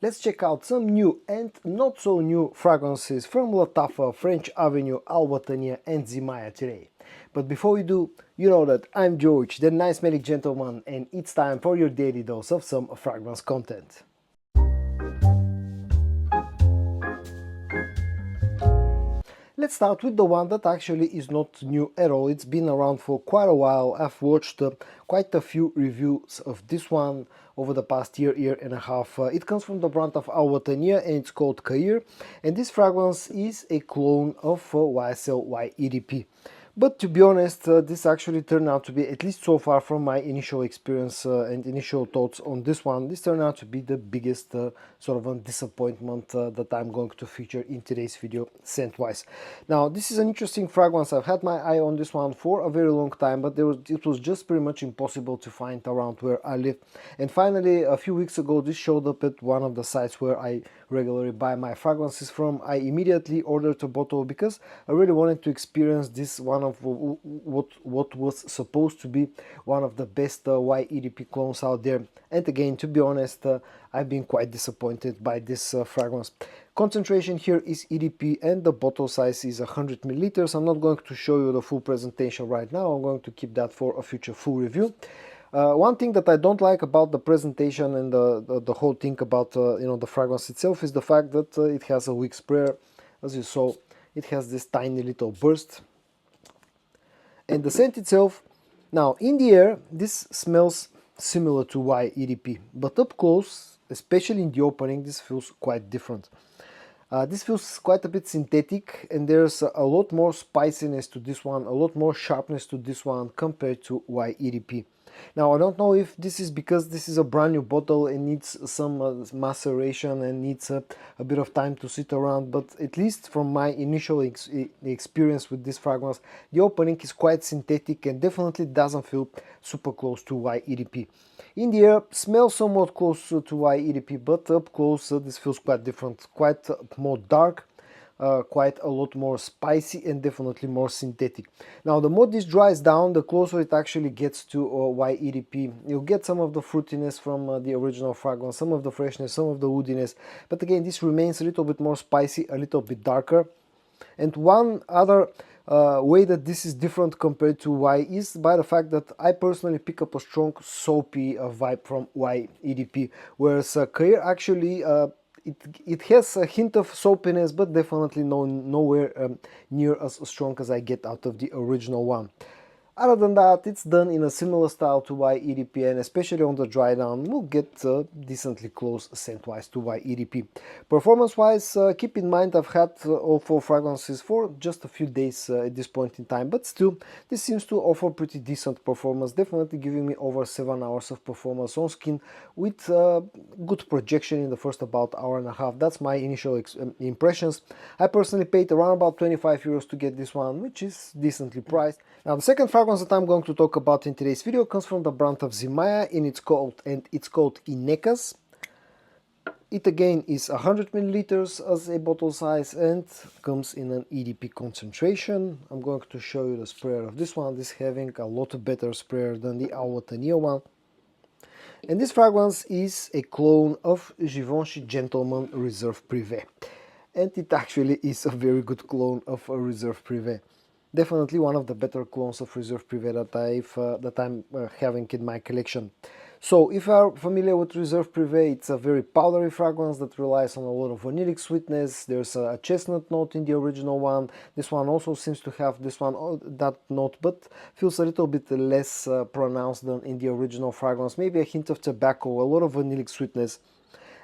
Let's check out some new and not so new fragrances from Lattafa, French Avenue, Albatania and Zimaya today. But before we do, you know that I'm George, the nice smelling gentleman, and it's time for your daily dose of some fragrance content. Let's start with the one that actually is not new at all. It's been around for quite a while. I've watched quite a few reviews of this one over the past year and a half. It comes from the brand of Albatania and it's called Cair. And this fragrance is a clone of YSL YEDP. But to be honest, this actually turned out to be, at least so far from my initial experience and initial thoughts on this one, this turned out to be the biggest sort of a disappointment that I'm going to feature in today's video scent-wise. Now, this is an interesting fragrance. I've had my eye on this one for a very long time, but it was just pretty much impossible to find around where I live. And finally, a few weeks ago, this showed up at one of the sites where I regularly buy my fragrances from. I immediately ordered a bottle because I really wanted to experience this one of what was supposed to be one of the best YEDP clones out there. And again, to be honest, I've been quite disappointed by this fragrance. Concentration here is EDP and the bottle size is 100 milliliters. I'm not going to show you the full presentation right now. I'm going to keep that for a future full review. One thing that I don't like about the presentation and the whole thing about the fragrance itself is the fact that it has a wick sprayer. As you saw, it has this tiny little burst. And the scent itself, now in the air, this smells similar to YEDP, but up close, especially in the opening, this feels quite different. This feels quite a bit synthetic, and there's a lot more spiciness to this one, a lot more sharpness to this one compared to YEDP. Now, I don't know if this is because this is a brand new bottle and needs some maceration and needs a bit of time to sit around, but at least from my initial experience with this fragrance, the opening is quite synthetic and definitely doesn't feel super close to YEDP. In the air, smells somewhat close to YEDP, but up close this feels quite different, quite more dark. Quite a lot more spicy and definitely more synthetic. Now, the more this dries down, the closer it actually gets to YEDP. You'll get some of the fruitiness from the original fragrance, some of the freshness, some of the woodiness, but again, this remains a little bit more spicy, a little bit darker. And one other way that this is different compared to Y is by the fact that I personally pick up a strong soapy vibe from YEDP, whereas Cair actually it has a hint of soapiness, but definitely nowhere near as strong as I get out of the original one. Other than that, it's done in a similar style to YEDP, and especially on the dry down, we'll get decently close scent-wise to YEDP. Performance-wise, keep in mind I've had all four fragrances for just a few days at this point in time, but still, this seems to offer pretty decent performance, definitely giving me over 7 hours of performance on skin with good projection in the first about hour and a half. That's my initial impressions. I personally paid around about 25 euros to get this one, which is decently priced. Now, the second fragrance that I'm going to talk about in today's video comes from the brand of Zimaya, and it's called Inekas. It again is 100 milliliters as a bottle size and comes in an EDP concentration. I'm going to show you the sprayer of this one. This having a lot better sprayer than the Albatania one. And this fragrance is a clone of Givenchy Gentleman Reserve Privé. And it actually is a very good clone of a Reserve Privé. Definitely one of the better clones of Reserve Privé that I'm having in my collection. So if you are familiar with Reserve Privé, it's a very powdery fragrance that relies on a lot of vanillic sweetness. There's a chestnut note in the original one. This one also seems to have that note, but feels a little bit less pronounced than in the original fragrance. Maybe a hint of tobacco, a lot of vanillic sweetness.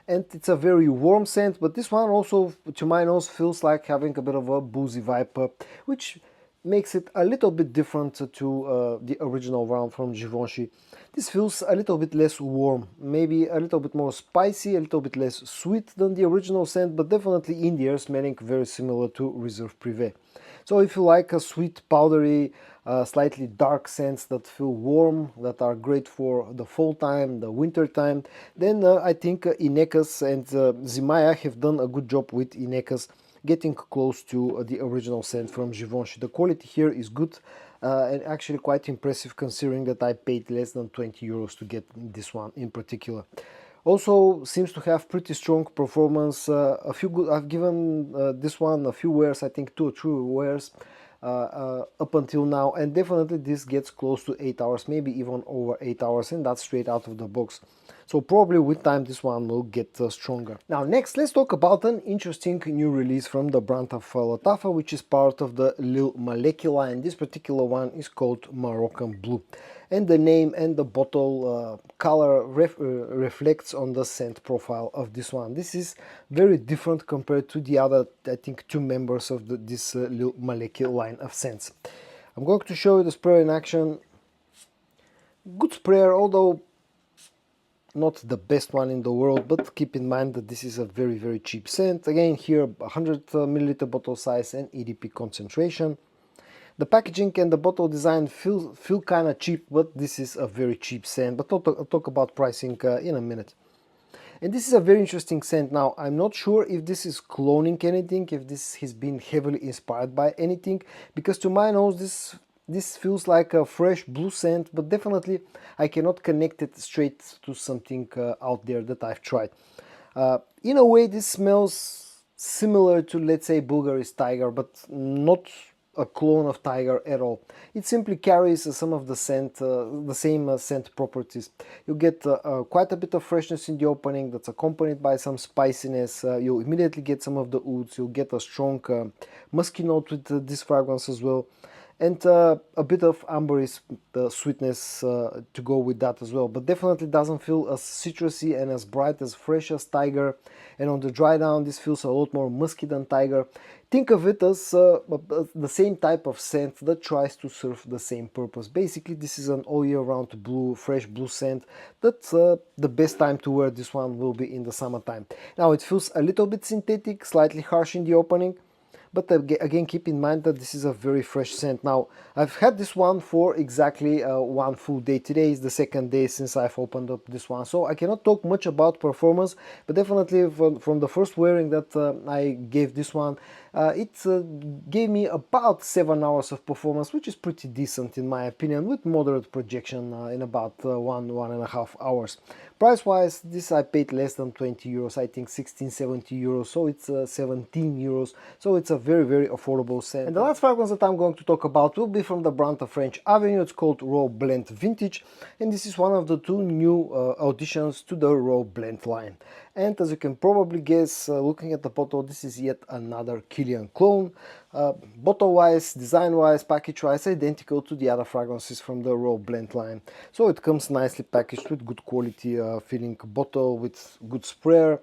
And it's a very warm scent, but this one also, to my nose, feels like having a bit of a boozy vibe, which makes it a little bit different to the original one from Givenchy. This feels a little bit less warm, maybe a little bit more spicy, a little bit less sweet than the original scent, but definitely in the air smelling very similar to Reserve Privé. So if you like a sweet, powdery, slightly dark scents that feel warm, that are great for the fall time, the winter time, then I think Inekas and Zimaya have done a good job with Inekas, getting close to the original scent from Givenchy. The quality here is good and actually quite impressive considering that I paid less than 20 euros to get this one in particular. Also seems to have pretty strong performance. I've given this one a few wears, I think 2 or 3 wears up until now, and definitely this gets close to 8 hours, maybe even over 8 hours, and that's straight out of the box. So probably with time this one will get stronger. Now next, let's talk about an interesting new release from the brand of Lattafa, which is part of the Lil Maleki line. This particular one is called Moroccan Blue, and the name and the bottle color reflects on the scent profile of this one. This is very different compared to the other, I think, 2 members of this Lil Maleki line of scents. I'm going to show you the sprayer in action. Good sprayer, although not the best one in the world, but keep in mind that this is a very cheap scent. Again, here 100 milliliter bottle size and EDP concentration. The packaging and the bottle design feel kind of cheap, but this is a very cheap scent. But I'll talk about pricing in a minute. And this is a very interesting scent. Now, I'm not sure if this is cloning anything, if this has been heavily inspired by anything, because to my nose this feels like a fresh blue scent, but definitely I cannot connect it straight to something out there that I've tried. In a way, this smells similar to, let's say, Bulgarian Tiger, but not a clone of Tiger at all. It simply carries some of the scent, the same scent properties. You get quite a bit of freshness in the opening that's accompanied by some spiciness. You immediately get some of the oods. You'll get a strong musky note with this fragrance as well, and a bit of amberry sweetness to go with that as well, but definitely doesn't feel as citrusy and as bright as fresh as Tiger. And on the dry down, this feels a lot more musky than Tiger. Think of it as the same type of scent that tries to serve the same purpose. Basically, this is an all year round blue, fresh blue scent. That's the best time to wear this one will be in the summertime. Now it feels a little bit synthetic, slightly harsh in the opening, but again, keep in mind that this is a very fresh scent. Now, I've had this one for exactly 1 full day. Today is the 2nd day since I've opened up this one, so I cannot talk much about performance, but definitely from the first wearing that I gave this one, it gave me about 7 hours of performance, which is pretty decent in my opinion, with moderate projection in about 1.5 hours. Price wise, this I paid less than 20 euros, I think 16-17 euros, so it's 17 euros, so it's a very affordable scent. And the last fragrance that I'm going to talk about will be from the brand of French Avenue. It's called Raw Blend Vintage, and this is one of the 2 new additions to the Raw Blend line. And as you can probably guess, looking at the bottle, this is yet another Kilian clone. Bottle wise, design wise, package wise, identical to the other fragrances from the Raw Blend line. So it comes nicely packaged with good quality feeling bottle with good sprayer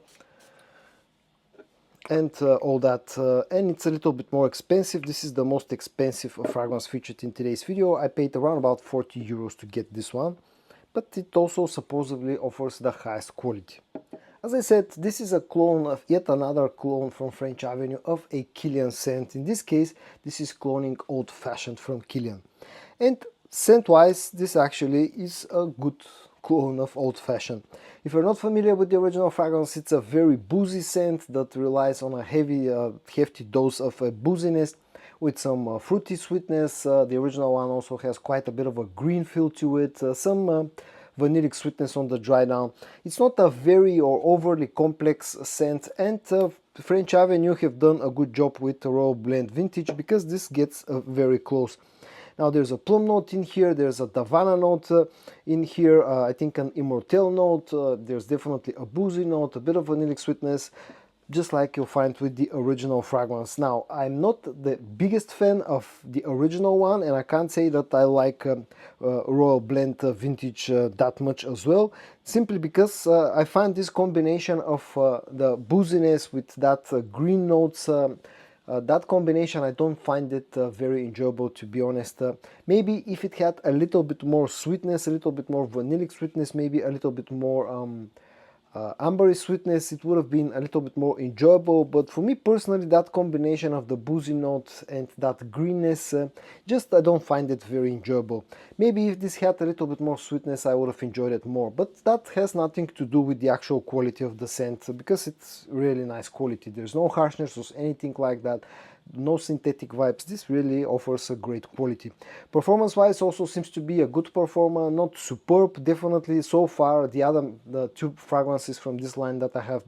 and all that, and it's a little bit more expensive. This is the most expensive fragrance featured in today's video. I paid around about 40 euros to get this one, but it also supposedly offers the highest quality. As I said, this is a clone of yet another clone from French Avenue of a Kilian scent. In this case, this is cloning Old Fashioned from Kilian, and scent wise, this actually is a good clone of Old Fashioned. If you're not familiar with the original fragrance, it's a very boozy scent that relies on a hefty dose of booziness with some fruity sweetness. The original one also has quite a bit of a green feel to it, some vanillic sweetness on the dry down. It's not a very or overly complex scent, and French Avenue have done a good job with the Raw Blend Vintage because this gets very close. Now there's a plum note in here, there's a Davana note in here, I think an Immortelle note, there's definitely a boozy note, a bit of vanillic sweetness, just like you'll find with the original fragrance. Now, I'm not the biggest fan of the original one, and I can't say that I like Royal Blend Vintage that much as well, simply because I find this combination of the booziness with that green notes, that combination, I don't find it very enjoyable, to be honest. Maybe if it had a little bit more sweetness, a little bit more vanillic sweetness, maybe a little bit more ambery sweetness, it would have been a little bit more enjoyable. But for me personally, that combination of the boozy notes and that greenness, just I don't find it very enjoyable. Maybe if this had a little bit more sweetness, I would have enjoyed it more, but that has nothing to do with the actual quality of the scent, because it's really nice quality. There's no harshness or anything like that. no synthetic vibes. This really offers a great quality. Performance wise also seems to be a good performer, not superb definitely so far. The two fragrances from this line that I have,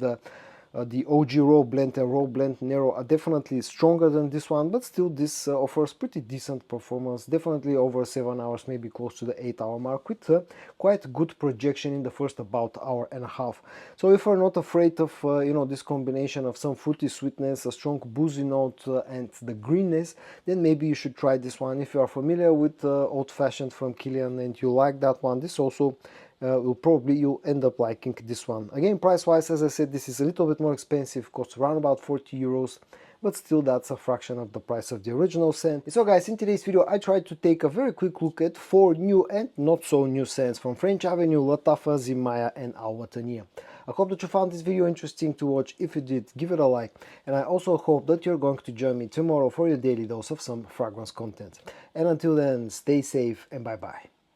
the OG Raw Blend and Raw Blend Nero, are definitely stronger than this one, but still this offers pretty decent performance, definitely over 7 hours, maybe close to the 8-hour mark, with quite good projection in the first about hour and a half. So if you're not afraid of this combination of some fruity sweetness, a strong boozy note, and the greenness, then maybe you should try this one. If you are familiar with Old Fashioned from Kilian and you like that one, this also you'll end up liking this one. Again, price wise, as I said, this is a little bit more expensive, costs around about 40 euros, but still that's a fraction of the price of the original scent. So guys, in today's video I tried to take a very quick look at 4 new and not so new scents from French Avenue, Lattafa, Zimaya and Alwatania. I hope that you found this video interesting to watch. If you did, give it a like, and I also hope that you're going to join me tomorrow for your daily dose of some fragrance content. And until then, stay safe and bye bye.